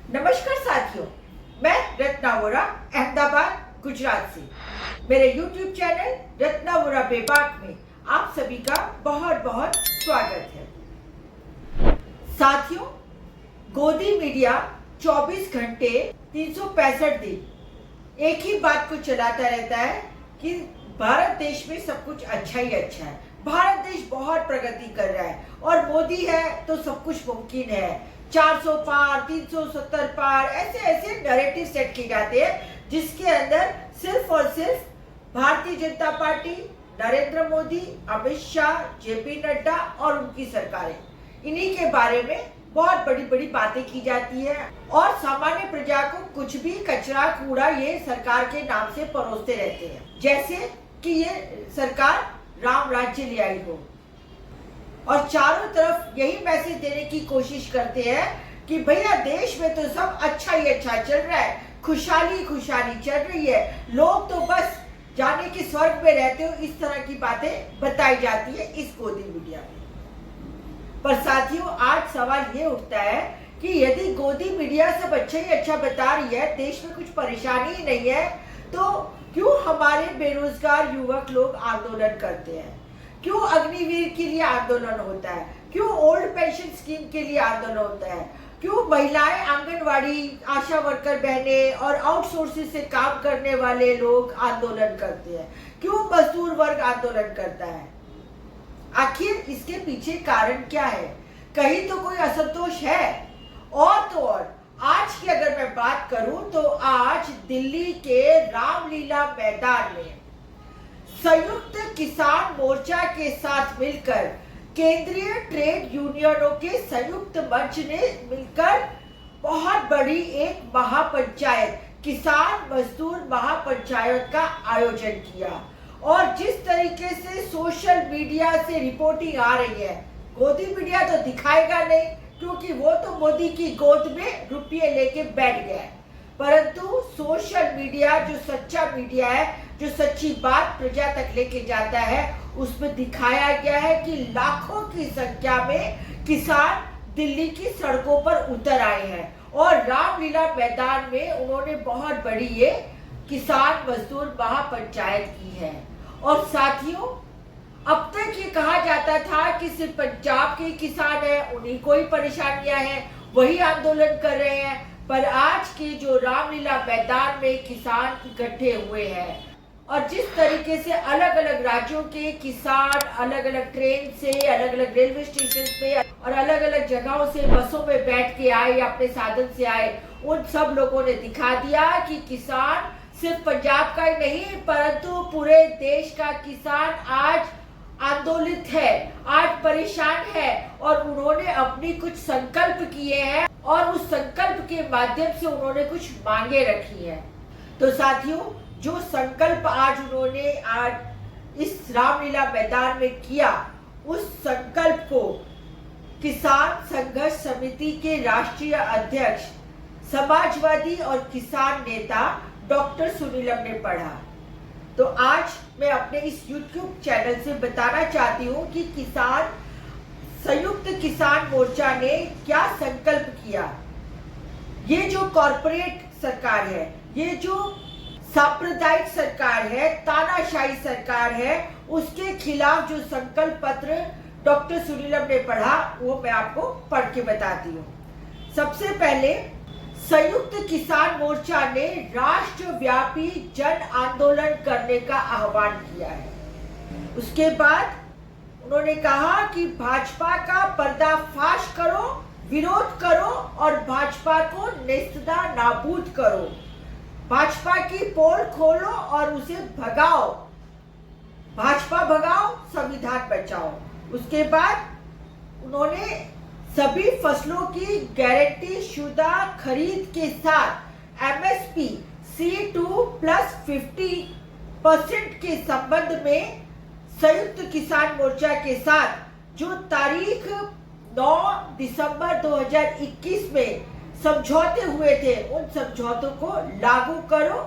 नमस्कार साथियों, मैं रत्ना वोरा अहमदाबाद गुजरात से। मेरे YouTube चैनल रत्ना वोरा बेबाक में आप सभी का बहुत बहुत स्वागत है। साथियों, गोदी मीडिया 24 घंटे 365 दिन एक ही बात को चलाता रहता है कि भारत देश में सब कुछ अच्छा ही अच्छा है, भारत देश बहुत प्रगति कर रहा है और मोदी है तो सब कुछ मुमकिन है। 400 पार, 370 पार, ऐसे ऐसे नैरेटिव सेट किए जाते हैं जिसके अंदर सिर्फ और सिर्फ भारतीय जनता पार्टी, नरेंद्र मोदी, अमित शाह, जेपी नड्डा और उनकी सरकारें, इन्हीं के बारे में बहुत बड़ी बड़ी बातें की जाती है और सामान्य प्रजा को कुछ भी कचरा कूड़ा ये सरकार के नाम से परोसते रहते हैं, जैसे कि ये सरकार राम राज्य ले आई हो और चारों तरफ यही मैसेज देने की कोशिश करते हैं कि भैया देश में तो सब अच्छा ही अच्छा चल रहा है, खुशहाली खुशहाली चल रही है, लोग तो बस जाने कि स्वर्ग में रहते हो, इस तरह की बातें बताई जाती है इस गोदी मीडिया में। पर साथियों, आज सवाल ये उठता है कि यदि गोदी मीडिया सब अच्छा ही अच्छा बता रही है, देश में कुछ परेशानी ही नहीं है, तो क्यों हमारे बेरोजगार युवक लोग आंदोलन करते हैं? क्यों अग्निवीर के लिए आंदोलन होता है? क्यों ओल्ड पेंशन स्कीम के लिए आंदोलन होता है? क्यों महिलाएं, आंगनवाड़ी, आशा वर्कर बहनें और आउटसोर्सिंग से काम करने वाले लोग आंदोलन करते हैं? क्यों मजदूर वर्ग आंदोलन करता है? आखिर इसके पीछे कारण क्या है? कहीं तो कोई असंतोष है। और तो और आज की अगर मैं बात करूं तो आज दिल्ली के रामलीला मैदान में संयुक्त किसान मोर्चा के साथ मिलकर केंद्रीय ट्रेड यूनियनों के संयुक्त मंच ने मिलकर बहुत बड़ी एक महापंचायत, किसान मजदूर महापंचायत का आयोजन किया। और जिस तरीके से सोशल मीडिया से रिपोर्टिंग आ रही है, गोदी मीडिया तो दिखाएगा नहीं क्योंकि वो तो मोदी की गोद में रुपये लेके बैठ गया है, परंतु सोशल मीडिया जो सच्चा मीडिया है, जो सच्ची बात प्रजा तक लेके जाता है, उसमें दिखाया गया है कि लाखों की संख्या में किसान दिल्ली की सड़कों पर उतर आए हैं और रामलीला मैदान में उन्होंने बहुत बड़ी ये किसान मजदूर महापंचायत की है। और साथियों, अब तक ये कहा जाता था कि सिर्फ पंजाब के किसान हैं, उन्हीं को ही परेशानियां हैं, वही आंदोलन कर रहे हैं, पर आज के जो रामलीला मैदान में किसान इकट्ठे हुए हैं और जिस तरीके से अलग अलग राज्यों के किसान अलग अलग ट्रेन से, अलग अलग रेलवे स्टेशन पे और अलग अलग जगहों से बसों में बैठ के आए, अपने साधन से आए, उन सब लोगों ने दिखा दिया कि किसान सिर्फ पंजाब का ही नहीं परंतु पूरे देश का किसान आज आंदोलित है, आज परेशान है और उन्होंने अपनी कुछ संकल्प किए हैं और उस संकल्प के माध्यम से उन्होंने कुछ मांगे रखी हैं। तो साथियों, जो संकल्प आज उन्होंने आज इस रामलीला मैदान में किया, उस संकल्प को किसान संघर्ष समिति के राष्ट्रीय अध्यक्ष, समाजवादी और किसान नेता डॉक्टर सुनीलम ने पढ़ा। तो आज मैं अपने इस YouTube चैनल से बताना चाहती हूँ कि किसान संयुक्त किसान मोर्चा ने क्या संकल्प किया। ये जो कॉरपोरेट सरकार है, ये जो सांप्रदायिक सरकार है, तानाशाही सरकार है, उसके खिलाफ जो संकल्प पत्र डॉक्टर सुनीलम ने पढ़ा, वो मैं आपको पढ़ के बताती हूँ। सबसे पहले संयुक्त किसान मोर्चा ने राष्ट्रव्यापी जन आंदोलन करने का आह्वान किया है। उसके बाद उन्होंने कहा कि भाजपा का पर्दाफाश करो, विरोध करो और भाजपा को नेस्तदा नाबूद करो, भाजपा की पोल खोलो और उसे भगाओ, भाजपा भगाओ, संविधान बचाओ। उसके बाद उन्होंने सभी फसलों की गारंटी शुदा खरीद के साथ MSP C2+50% के संबंध में संयुक्त किसान मोर्चा के साथ जो तारीख 9 दिसंबर 2021 में समझौते हुए थे, उन समझौतों को लागू करो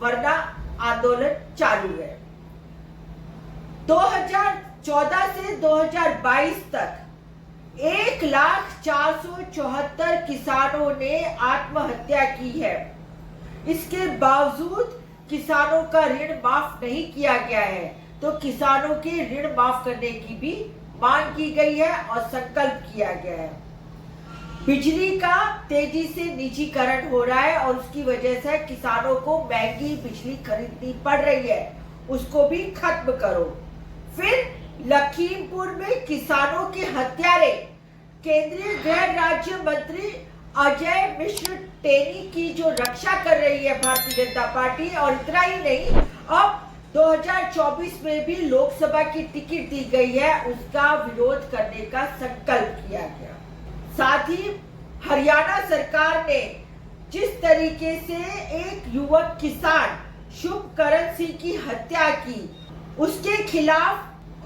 वरना आंदोलन चालू है। 2014 से 2022 तक 1,04,74 किसानों ने आत्महत्या की है। इसके बावजूद किसानों का ऋण माफ नहीं किया गया है, तो किसानों के ऋण माफ करने की भी मांग की गई है और संकल्प किया गया है। बिजली का तेजी से निजीकरण हो रहा है और उसकी वजह से किसानों को महंगी बिजली खरीदनी पड़ रही है, उसको भी खत्म करो। फिर लखीमपुर में किसानों के हत्यारे, केंद्रीय गृह राज्य मंत्री अजय मिश्र टेनी की जो रक्षा कर रही है भारतीय जनता पार्टी, और इतना ही नहीं, अब 2024 में भी लोकसभा की टिकट दी गई है, उसका विरोध करने का संकल्प किया गया। साथ ही हरियाणा सरकार ने जिस तरीके से एक युवक किसान शुभकरण सिंह की हत्या की, उसके खिलाफ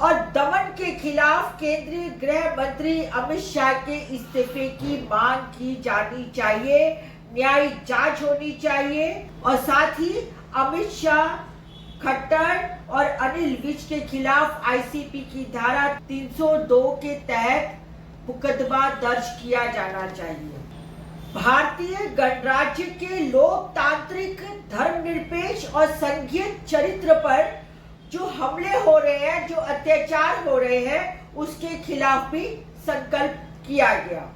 और दमन के खिलाफ केंद्रीय गृह मंत्री अमित शाह के इस्तीफे की मांग की जानी चाहिए, न्यायिक जांच होनी चाहिए। और साथ ही अमित शाह, खट्टर और अनिल विज के खिलाफ आईसीपी की धारा 302 के तहत मुकदमा दर्ज किया जाना चाहिए। भारतीय गणराज्य के लोकतांत्रिक, धर्मनिरपेक्ष और संघीय चरित्र पर जो हमले हो रहे हैं, जो अत्याचार हो रहे हैं, उसके खिलाफ भी संकल्प किया गया।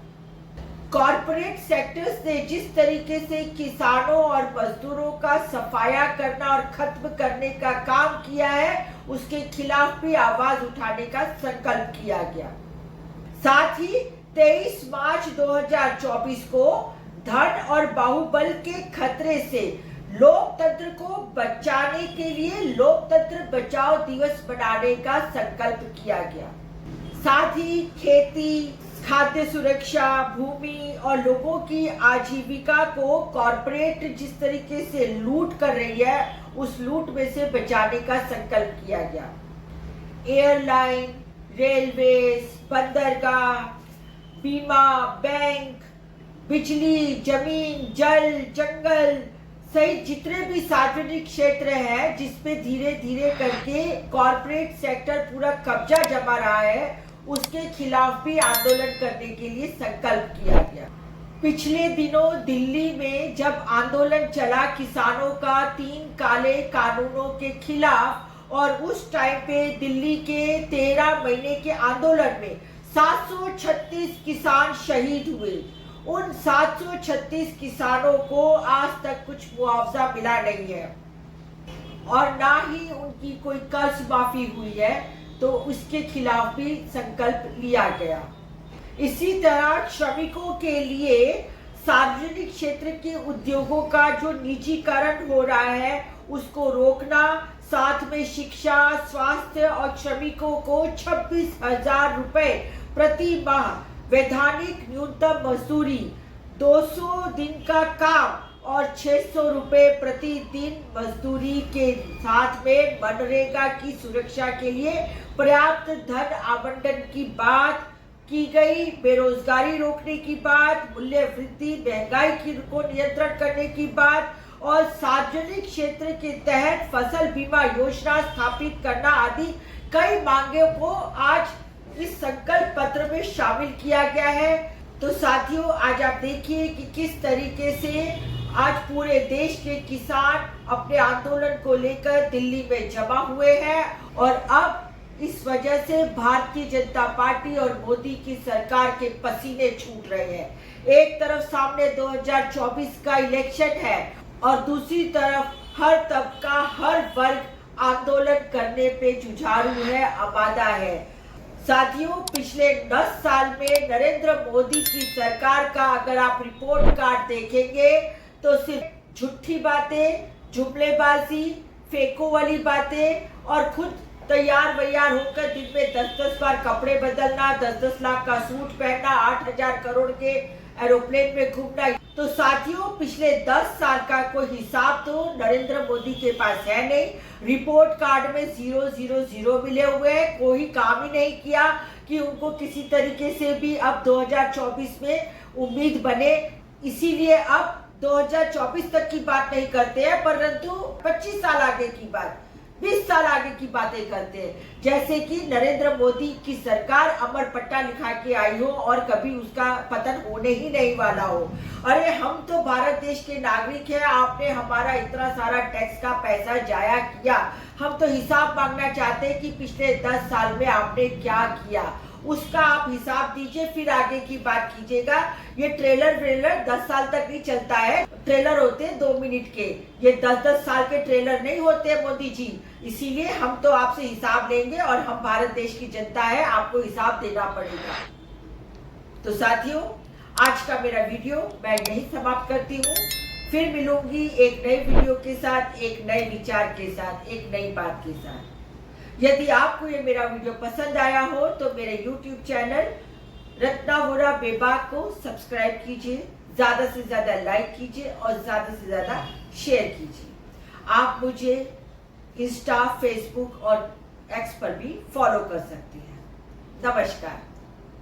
कॉरपोरेट सेक्टर्स ने जिस तरीके से किसानों और मजदूरों का सफाया करना और खत्म करने का काम किया है, उसके खिलाफ भी आवाज उठाने का संकल्प किया गया। साथ ही 23 मार्च 2024 को धन और बाहुबल के खतरे से लोकतंत्र को बचाने के लिए लोकतंत्र बचाओ दिवस मनाने का संकल्प किया गया। साथ ही खेती, खाद्य सुरक्षा, भूमि और लोगों की आजीविका को कॉरपोरेट जिस तरीके से लूट कर रही है, उस लूट में से बचाने का संकल्प किया गया। एयरलाइन, रेलवेज, बंदरगाह, बीमा, बैंक, बिजली, जमीन, जल, जंगल सहित जितने भी सार्वजनिक क्षेत्र है, जिसपे धीरे धीरे करके कॉरपोरेट सेक्टर पूरा कब्जा जमा रहा है, उसके खिलाफ भी आंदोलन करने के लिए संकल्प किया गया। पिछले दिनों दिल्ली में जब आंदोलन चला किसानों का 3 काले कानूनों के खिलाफ, और उस टाइम पे दिल्ली के 13 महीने के आंदोलन में 736 किसान शहीद हुए। उन 736 किसानों को आज तक कुछ मुआवजा मिला नहीं है और ना ही उनकी कोई कर्ज माफी हुई है, तो उसके खिलाफ भी संकल्प लिया गया। इसी तरह श्रमिकों के लिए सार्वजनिक क्षेत्र के उद्योगों का जो निजीकरण हो रहा है, उसको रोकना, साथ में शिक्षा, स्वास्थ्य और श्रमिकों को 26,000 रुपए प्रति माह वैधानिक न्यूनतम मजदूरी, 200 दिन का काम और 600 रुपए प्रति दिन मजदूरी के साथ में मनरेगा की सुरक्षा के लिए पर्याप्त धन आवंटन की बात की गई। बेरोजगारी रोकने की बात, मूल्य वृद्धि, महंगाई को नियंत्रण करने की बात और सार्वजनिक क्षेत्र के तहत फसल बीमा योजना स्थापित करना आदि कई मांगों को आज इस संकल्प पत्र में शामिल किया गया है। तो साथियों, आज आप देखिए कि किस तरीके से आज पूरे देश के किसान अपने आंदोलन को लेकर दिल्ली में जमा हुए हैं और अब इस वजह से भारतीय जनता पार्टी और मोदी की सरकार के पसीने छूट रहे हैं। एक तरफ सामने 2024 का इलेक्शन है और दूसरी तरफ हर तबका, हर वर्ग आंदोलन करने पे जुझारू है, आमादा है। साथियों, पिछले 10 साल में नरेंद्र मोदी की सरकार का अगर आप रिपोर्ट कार्ड देखेंगे तो सिर्फ झूठी बातें, जुमलेबाजी, फेंको वाली बातें और खुद तैयार वैयार होकर दिन में 10-10 बार कपड़े बदलना, 10-10 लाख का सूट पहनना, 8,000 करोड़ के एरोप्लेन में घूमना। तो साथियों, पिछले 10 साल का कोई हिसाब तो नरेंद्र मोदी के पास है नहीं। रिपोर्ट कार्ड में 000 मिले हुए हैं, कोई काम ही नहीं किया कि उनको किसी तरीके से भी अब 2024 में उम्मीद बने। इसीलिए अब 2024 तक की बात नहीं करते हैं, परंतु 25 साल आगे की बात, 20 साल आगे की बातें करते हैं, जैसे कि नरेंद्र मोदी की सरकार अमर पट्टा लिखा के आई हो और कभी उसका पतन होने ही नहीं वाला हो। अरे हम तो भारत देश के नागरिक हैं, आपने हमारा इतना सारा टैक्स का पैसा जाया किया, हम तो हिसाब मांगना चाहते हैं कि पिछले 10 साल में आपने क्या किया, उसका आप हिसाब दीजिए, फिर आगे की बात कीजिएगा। ये ट्रेलर 10 साल तक नहीं चलता है, ट्रेलर होते हैं 2 मिनट के, ये 10-10 साल के ट्रेलर नहीं होते मोदी जी। इसीलिए हम तो आपसे हिसाब लेंगे और हम भारत देश की जनता है, आपको हिसाब देना पड़ेगा। तो साथियों, आज का मेरा वीडियो मैं यही समाप्त करती हूँ। फिर मिलूंगी एक नए वीडियो के साथ, एक नए विचार के साथ, एक नई बात के साथ। यदि आपको ये मेरा वीडियो पसंद आया हो तो मेरे YouTube चैनल रत्नावुरा बेबाक को सब्सक्राइब कीजिए, ज्यादा से ज्यादा लाइक कीजिए और ज्यादा से ज्यादा शेयर कीजिए। आप मुझे इंस्टा, फेसबुक और एक्स पर भी फॉलो कर सकते हैं। नमस्कार।